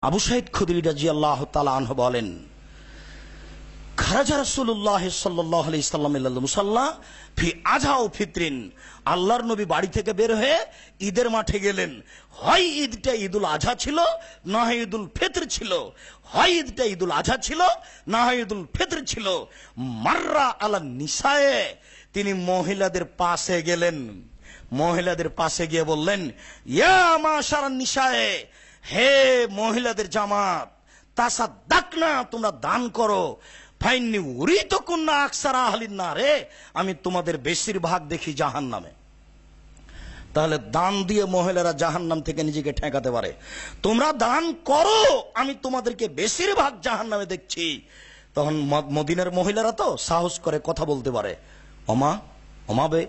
আবু সাঈদ খুদরি রাদিয়াল্লাহু তাআলা আনহু বলেন, খারাজা রাসূলুল্লাহ সাল্লাল্লাহু আলাইহি ওয়াসাল্লাম ইলাল মুসাল্লা ফি আযা ও ফিতরিন। আল্লাহর নবী বাড়ি থেকে বের হয়ে ঈদের মাঠে গেলেন। হয় ঈদটা ঈদুল আযহা ছিল, না হয় ঈদুল ফিতর ছিল। হয় ঈদটা ঈদুল আযহা ছিল, না হয় ঈদুল ফিতর ছিল। মাররা আলা নিসায়ে, তিনি মহিলাদের পাশে গেলেন। মহিলাদের পাশে গিয়ে বললেন, ইয়া মাশারান নিসায়ে, হে মহিলাদের জামাত, তাসাদ্দাকনা, তোমরা দান করো। ফাইন্নি উরিতু কুন্না আকসারা আহলিন নারে, আমি তোমাদের বেশিরভাগ দেখি জাহান্নামে। তাহলে দান দিয়ে মহিলারা জাহান্নাম থেকে নিজেকে ঠেকাতে পারে। তোমরা দান করো, আমি তোমাদেরকে বেশিরভাগ জাহান্নামে দেখছি। তখন মদিনার মহিলারা তো সাহস করে কথা বলতে পারে, ওমা ওমাবে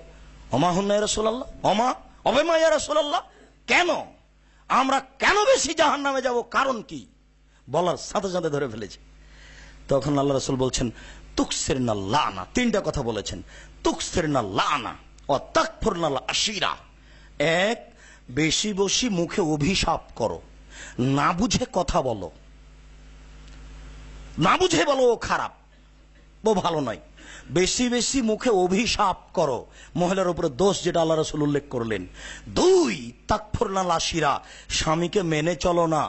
ওমা হুন্না ইয়া রাসূলুল্লাহ, ওমা অবে মা ইয়া রাসূলুল্লাহ, কেন আমরা কেন বেশি জাহান্নামে যাব, কারণ কি বলার সাথে সাথে ধরে ফেলেছে। তখন আল্লাহ রাসূল বলছেন, তুকসিরনা লানা, তিনটা কথা বলেছেন। তুকসিরনা লানা ও তাকফুরনা আশিরা। এক, বেশি বেশি মুখে অভিশাপ করো, না বুঝে কথা বলো, না বুঝে বলো ও খারাপ, ও ভালো নয়। বেশি বেশি মুখে অভিশাপ করো, মহিলার উপরে দোষ যেটা আল্লাহ রাসূল উল্লেখ করলেন। দুই, তাকফুরনা আশিরা, স্বামীকে মেনে চলো না।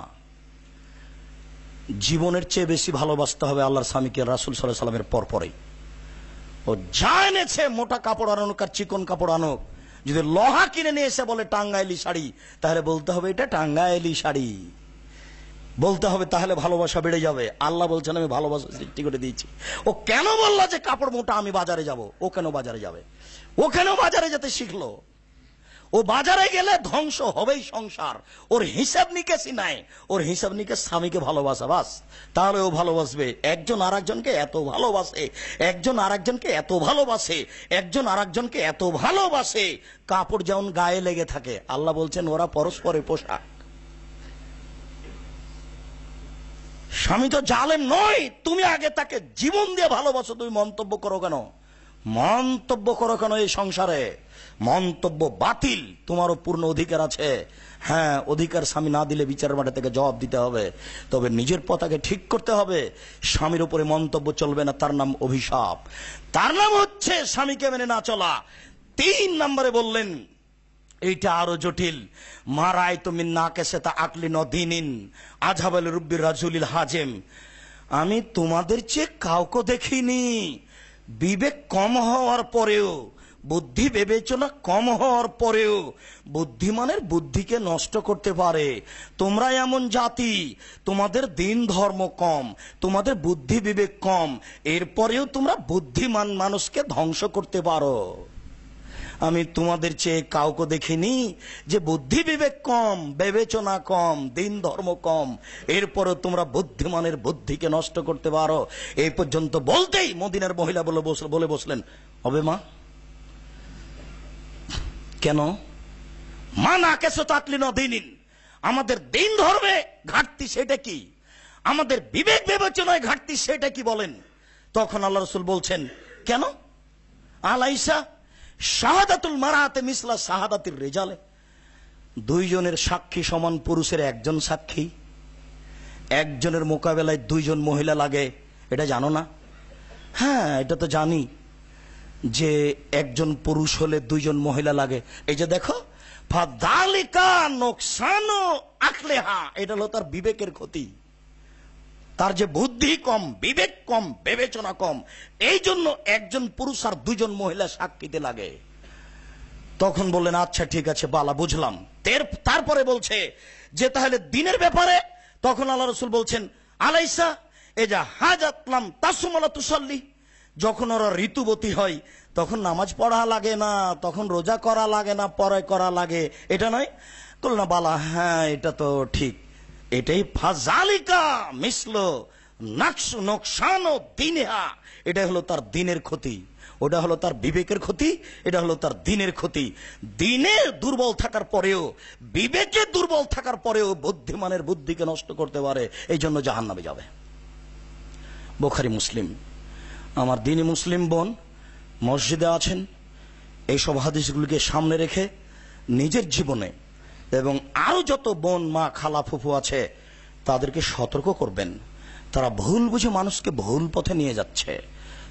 জীবনের চেয়ে বেশি ভালোবাসতে হবে আল্লাহর স্বামীকে, রাসূল সাল্লাল্লাহু আলাইহি সাল্লামের পরপরই। ও যা এনেছে, মোটা কাপড় আনুক আর চিকন কাপড় আনুক, যদি লোহা কিনে নিয়ে এসে বলে টাঙ্গাইলি শাড়ি, তাহলে বলতে হবে এটা টাঙ্গাইলি শাড়ি বলতে হবে, তাহলে ভালোবাসা বেড়ে যাবে। আল্লাহ বলছেন আমি ভালোবাসা সৃষ্টি করে দিয়েছি। ও কেন বললা যে কাপড় মোটা আমি বাজারে যাব? ও কেন বাজারে যাবে? ও কেন বাজারে যেতে শিখলো? ও বাজারে গেলে ধ্বংস হবেই সংসার। ওর হিসাব নিকেশই নাই, ওর হিসাব নিকেশ স্বামীকে ভালোবাসা, বাস, তাহলে ও ভালোবাসবে। একজন আর একজনকে এত ভালোবাসে, একজন আর একজনকে এত ভালোবাসে, একজন আর একজনকে এত ভালোবাসে, কাপড় যেমন গায়ে লেগে থাকে। আল্লাহ বলছেন ওরা পরস্পরের পোশাক। স্বামী তো জালেম নয়, তুমি আগে তাকে জীবন দিয়ে ভালোবাসো, তুমি মন্তব্য করো কেন? মন্তব্য করো কেন এই সংসারে? মন্তব্য বাতিল, তোমারও পূর্ণ অধিকার আছে। হ্যাঁ, অধিকার স্বামী না দিলে বিচার মাঠে থেকে জবাব দিতে হবে, তবে নিজের পতাকে ঠিক করতে হবে। স্বামীর উপরে মন্তব্য চলবে না, তার নাম অভিশাপ, তার নাম হচ্ছে স্বামীকে মেনে না চলা। 3 নম্বরে বললেন, এইটা আরো জটিল, মারাই তুমি না কেসে তা আকলি নদিনিন আজহাবাল রুব্বির রাজুলিল হাজেম। আমি তোমাদের চেয়ে কাউকে দেখিনি, বিবেক কম হওয়ার পরেও, বুদ্ধি বিবেচনা কম হওয়ার পরেও বুদ্ধিমানের বুদ্ধিকে নষ্ট করতে পারে। তোমরা এমন জাতি, তোমাদের দিন ধর্ম কম, তোমাদের বুদ্ধি বিবেক কম, এরপরেও তোমরা বুদ্ধিমান মানুষকে ধ্বংস করতে পারো। আমি তোমাদের চেয়ে কাউকে দেখিনি যে বুদ্ধি বিবেক কম, বিবেচনা কম, দিন ধর্ম কম, এরপরও তোমরা বুদ্ধিমানের বুদ্ধিকে নষ্ট করতে পারো। এই পর্যন্ত বলতেই মদিনার মহিলা বলে বসলেন, হবে মা কেন? মা না কেসো তাকলি নদিনিন, আমাদের দিন ধর্মে ঘাটতি সেটা কি? আমাদের বিবেক বিবেচনায় ঘাটতি সেটা কি বলেন? তখন আল্লাহ রাসূল বলছেন, কেন? আলাইসা শাহাদাতুল মারাতে মিসলা শাহাদাতির রিজালে, দুইজনের সাক্ষী সমান পুরুষের একজন সাক্ষী, একজনের মোকাবেলায় 2 জন মহিলা লাগে, এটা জানো না? হ্যাঁ, এটা তো জানি যে একজন পুরুষ হলে 2 জন মহিলা লাগে। এই যে দেখো, ফাদালিকা নোকসানো আকলেহা, এটা হলো তার বিবেকের ক্ষতি, তার যে বুদ্ধি কম, বিবেক কম, বিবেচনা কম, এই জন্য একজন পুরুষ আর 2 জন মহিলা সাক্ষীতে লাগে। তখন বললেন, আচ্ছা ঠিক আছে বালা, বুঝলাম। তারপরে বলছে যে তাহলে দিনের ব্যাপারে, তখন আল্লাহ রাসূল বলছেন, আলাইসা এজা হাজাতলাম তাসুমালা তুসাল্লি, যখন ওরা ঋতুবতী হয় তখন নামাজ পড়া লাগে না, তখন রোজা করা লাগে না, পরে করা লাগে, এটা নয়? বল না বালা, হ্যাঁ এটা তো ঠিক, এটাই ফাজালিকা মিসলো নাকসু নোকসানো দিনেহা, এটা হলো তার দিনের ক্ষতি, ওটা হলো তার বিবেকের ক্ষতি, এটা হলো তার দিনের ক্ষতি। দিনে দুর্বল থাকার পরেও, বিবেকে দুর্বল থাকার পরেও বুদ্ধিমানের বুদ্ধিকে নষ্ট করতে পারে, এই জন্য জাহান্নামে যাবে। বুখারী মুসলিম। আমার দিনী মুসলিম বোন মসজিদে আছেন, এইসব হাদিসগুলিকে সামনে রেখে নিজের জীবনে এবং আরো যত বোন, মা, খালা, ফুফু আছে, তাদেরকে সতর্ক করবেন। তারা ভুল বুঝে মানুষকে ভুল পথে নিয়ে যাচ্ছে,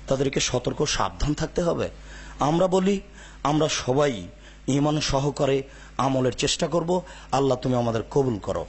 তাদেরকে সতর্ক সাবধান থাকতে হবে। আমরা বলি, আমরা সবাই ঈমান সহকারে আমলের চেষ্টা করব। আল্লাহ তুমি আমাদের কবুল করো।